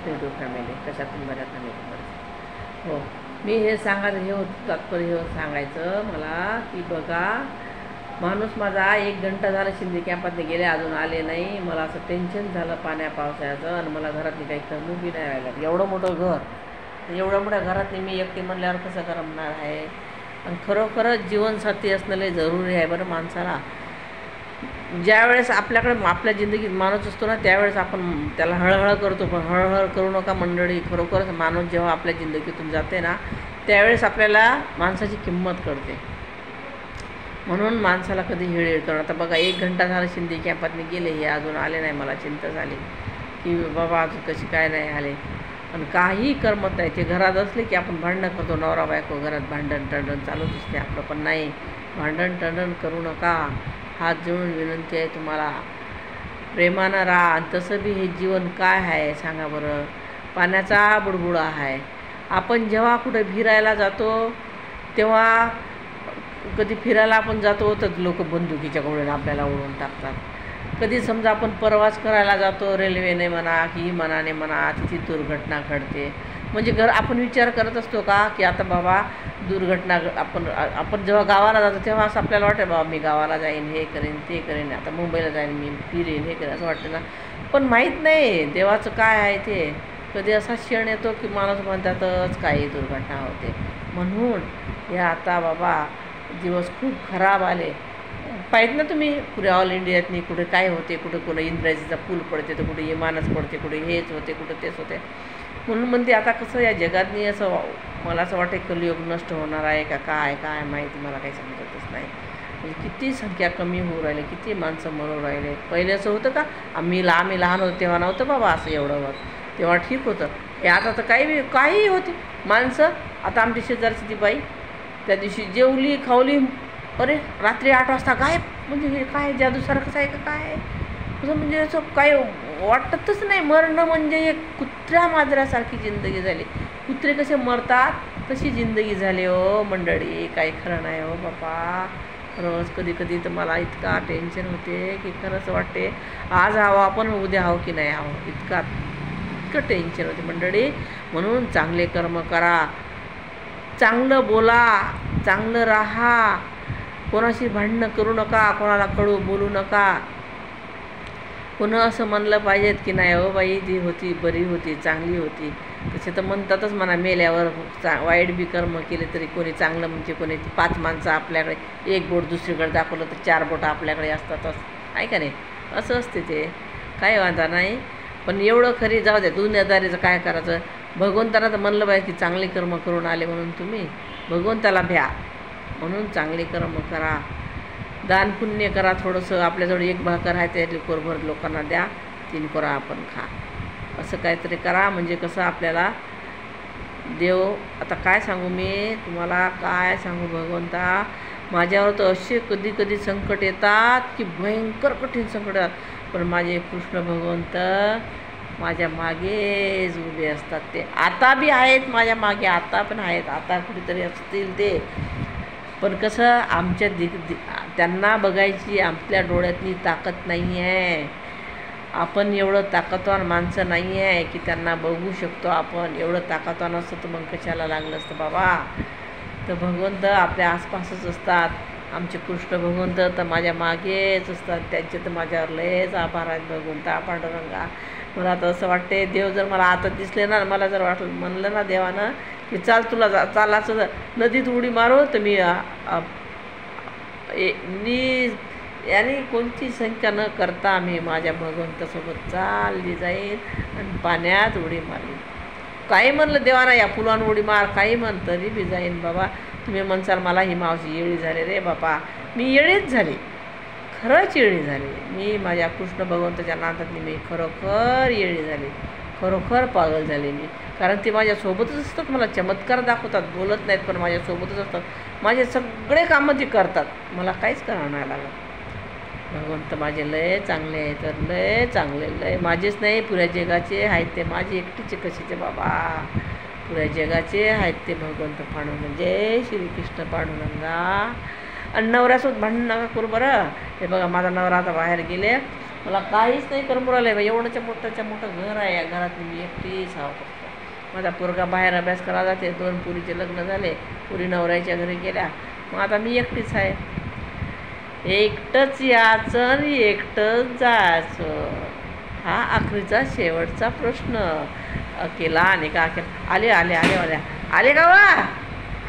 Me to family कशातून बऱ्याच family. हो, मी हे सांगायचं हे होतं तात्पर्य हे सांगायचं मला की बघा, माणूस माझा 1 घंटा झाला शिंदे कॅम्पातले गेले अजून आले नाही. मला असं टेन्शन झालं पाण्या पावसाळ्याचं आणि मला घरातली काही करमू बी नाही राहिलं. एवढं मोठं घर, एवढ्या मोठ्या घरातली मी एकटी म्हणल्यावर कसं करमणार आहे. आणि खरोखरच जीवनसाथी असणं लय जरुरी आहे बरं माणसाला. ज्यावेळेस आपल्याकडे आपल्या जिंदगीत माणूस असतो ना त्यावेळेस आपण त्याला हळहळ करतो, पण हळहळ करू नका मंडळी. खरोखरच माणूस जेव्हा आपल्या जिंदगीतून जाते ना त्यावेळेस आपल्याला माणसाची किंमत कळते. म्हणून माणसाला कधी हेळ करणं. आता बघा 1 घंटा झाला शिंदे कॅम्पातने गेले, हे अजून आले नाही. मला चिंता झाली की बाबा अजून कशी काय नाही आले. आणि काही करमत नाही. ते घरात असले की आपण भांडणं करतो, नवरा बायको घरात भांडण टंडण चालूच असते आपलं. पण नाही, भांडण टंडण करू नका. हात जोडून विनंती आहे तुम्हाला, प्रेमानं राहा. आणि तसं बी हे जीवन काय आहे सांगा बरं, पाण्याचा बुडबुडा आहे. आपण जेव्हा कुठे फिरायला जातो तेव्हा कधी फिरायला आपण जातो तर लोक बंदुकीच्या गोळ्याने आपल्याला ओढून टाकतात. कधी समजा आपण प्रवास करायला जातो रेल्वेने म्हणा की विमानाने म्हणा, तिथे दुर्घटना घडते. म्हणजे आपण विचार करत असतो का की आता बाबा दुर्घटना आपण जेव्हा गावाला जातो तेव्हा असं आपल्याला वाटतं बाबा मी गावाला जाईन, हे करेन ते करेन, आता मुंबईला जाईन मी, फिरेन, हे करेन असं वाटतं ना. पण माहीत नाही देवाचं काय आहे ते. कधी असा क्षण येतो की माणूस म्हणतातच काही दुर्घटना होते. म्हणून हे आता बाबा दिवस खूप खराब आले. पाहिजे ना तुम्ही पुढे ऑल इंडियातनी कुठे काय होते, कुठे कुठं इंद्रायणीचा पूल पडते, तर कुठे विमानच पडते, कुठे हेच होते, कुठं तेच होते. म्हणून म्हणते आता कसं या जगातनी असं मला असं वाटतं कलियुग नष्ट होणार आहे का काय काय माहिती, मला काही समजतच नाही. म्हणजे किती संख्या कमी होऊ राहिली, किती माणसं मरू राहिले. पहिले असं होतं का आम्ही लहान होतो तेव्हा नव्हतं बाबा असं एवढं होत, तेव्हा ठीक होतं. हे आता तर काही होती माणसं. आता आमची शेजारची ती बाई त्या दिवशी जेवली खावली, अरे रात्री 8 वाजता गायब. म्हणजे हे काय जादूसारखंच आहे का काय, असं म्हणजे असं काय वाटतच नाही. मरणं म्हणजे एक कुत्र्या मांजरासारखी जिंदगी झाली. कुत्रे कसे मरतात तशी जिंदगी झाली हो मंडळी. काही खरं नाही हो बापा. खरंच कधी कधी तर मला इतका टेन्शन होते की खरंच वाटते आज हवं आपण उद्या हवं की नाही हवं, इतकं टेन्शन होते मंडळी. म्हणून चांगले कर्म करा, चांगलं बोला, चांगलं राहा, कोणाशी भांडणं करू नका, कोणाला कडू बोलू नका. कोणं असं म्हणलं पाहिजेत की नाही हो बाई ती होती बरी होती चांगली होती. तसे तर म्हणतातच म्हणा मेल्यावर वाईट बी कर्म केले तरी कोणी चांगलं म्हणजे कोणी 5 माणसं आपल्याकडे, 1 बोट दुसरीकडे दाखवलं तर 4 बोटं आपल्याकडे असतातच, आहे का नाही. असं असते ते, काय वांधा नाही. पण एवढं खरी जाऊ द्या, दुनियादारीचं काय करायचं. भगवंताला तर म्हणलं पाहिजे की चांगले कर्म करून आले म्हणून तुम्ही भगवंताला भ्या. म्हणून चांगले कर्म करा, दान पुण्य करा. थोडंसं आपल्याजवळ 1 भाकर आहे त्यातली कोरभर लोकांना द्या, 3 कोरा आपण खा. असं काहीतरी करा. म्हणजे कसं आपल्याला देव, आता काय सांगू मी तुम्हाला, काय सांगू भगवंता. माझ्यावर तर असे कधी कधी संकट येतात की भयंकर कठीण संकट येतात, पण माझे कृष्ण भगवंत माझ्या मागेच उभे असतात. ते आता बी आहेत माझ्या मागे, आता पण आहेत, आता कुठेतरी असतील ते. पण कसं आमच्या त्यांना बघायची आपल्या डोळ्यातली ताकद नाही आहे. आपण एवढं ताकदवान माणसं नाही आहे की त्यांना बघू शकतो आपण. एवढं ताकदवान असतं तर मग कशाला लागलं असतं बाबा. तर भगवंत आपल्या आसपासच असतात. आमचे कृष्ण भगवंत तर माझ्या मागेच असतात. त्यांचे तर माझ्यावर लयच आभार आहेत भगवंता पांडुरंगा. मला तर असं वाटते देव जर मला आता दिसले ना, मला जर वाटलं म्हणलं ना देवानं की चाल तुला चालायचं जर नदीत उडी मारो तर मी याने कोणती शंका न करता आम्ही माझ्या भगवंतासोबत चालली जाईल आणि पाण्यात उडी मारली. काही म्हणलं देवाना या फुलानं उडी मार, काही म्हण तरी बी जाईन बाबा. तुम्ही म्हणसाल मला ही मावशी येळी झाली रे बापा, मी येळीच झाली, खरंच येळी झाली. मी माझ्या कृष्ण भगवंताच्या नादात मी खरोखर येळी झाली, खरोखर पागल झाली मी. कारण ते माझ्यासोबतच असतात, मला चमत्कार दाखवतात, बोलत नाहीत पण माझ्यासोबतच असतात. माझे सगळे कामं ते करतात, मला काहीच करावं नाही लागत. भगवंत माझे लय चांगले आहेत, तर लय चांगले, लय माझेच नाही पुऱ्या जगाचे आहेत ते. माझे एकटीचे कशाचे बाबा, पुऱ्या जगाचे आहेत ते भगवंत पांडुरंग. जय श्रीकृष्ण पांडुरंगा. आणि नवऱ्यासोबत भांडण नका करू बरं. हे बघा माझा नवरा आता बाहेर गेले, मला काहीच नाही करमू राहिलं आहे. एवढंच्या मोठं घर आहे. या घरात मी एकटीच आहो फक्त. माझा पोरगा बाहेर अभ्यास करायला जाते. 2 पोरीचे लग्न झाले. पोरी नवऱ्याच्या घरी गेल्या. मग आता मी एकटीच आहे. एकटंच यायचं आणि एकटंच जायचं. हा आखरीचा शेवटचा प्रश्न. अकेला आणि का अकेला. आले आले आले आले आले का वा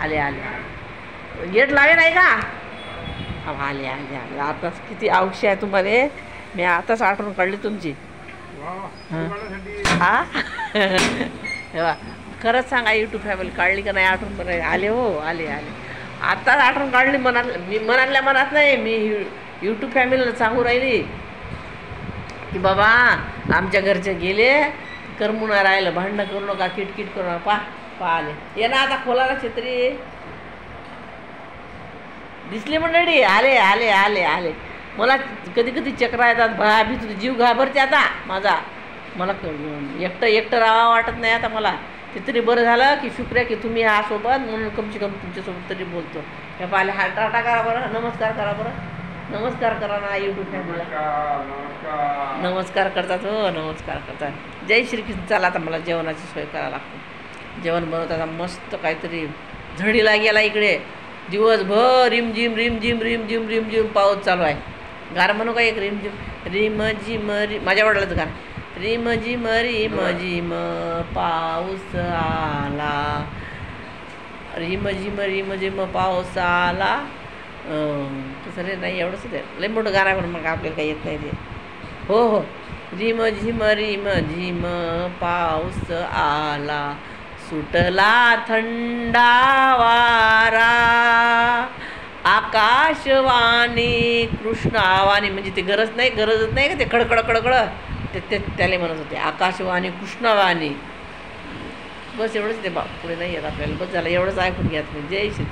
आले आले गेट लावे नाही का. आले आले आले. आताच किती आवशी आहे तुम्हाला. मी आताच आठवण काढली तुमची. हा तेव्हा खरंच सांगा यूट्यूब फॅमिली काढली का नाही आठवण. बरं आले हो आले आले. आत्ताच आठवण काढली मनात. मी मनातल्या मनात नाही. मी यूट्यूब फॅमिलीला सांगू राहिली की बाबा आमच्या घरचे गेले. करमून राहिलं. भांडणं करू नका. किटकिट करू नका. पा आले. ये ना आता खोलाला छत्री. दिसले मंडळी. आले आले आले आले. मला कधी कधी चक्रा येतात. भाभी तुझा जीव घाबरते आता माझा. मला एकटं राहावं वाटत नाही आता मला. ते तरी बरं झालं की शुक्रिया की तुम्ही हा सोबत म्हणून कमसे कम तुमच्यासोबत तरी बोलतो. हे पाहिले हा टाटा करा बरं. नमस्कार करा बरं. नमस्कार करा ना यूट्यूब फॅमिलीला. नमस्कार करतात हो. नमस्कार करतात. जय श्रीकृष्ण. चला आता मला जेवणाची सोय करायला लागते. जेवण बनवताना मस्त काहीतरी झडीला गेला इकडे. दिवसभर रिमझिम रिमझिम रिमझिम रिमझिम पाऊस चालू आहे. गाणं म्हणू का एक रिमझिम रिमझिम माझ्या वडिलाचं गाणं. रिमझिम रिमझिम पाऊस आला. रिमझिम रिमझिम पाऊस आला. तसं रे नाही एवढंच आहे. लई मोठं गाणं आहे पण मग आपल्याला काही येत नाही ते. हो हो. रिमझिम रिमझिम पाऊस आला. सुटला थंडा वारा. आकाशवाणी कृष्णावाणी म्हणजे ते गरजच नाही का ते खडखड खडखड ते त्याला म्हणत होते. आकाशवाणी कृष्णवाणी. बस एवढंच ते पुढे नाही येत आपल्याला. बस झालं एवढंच ऐकून घ्या तुम्ही. जय श्री.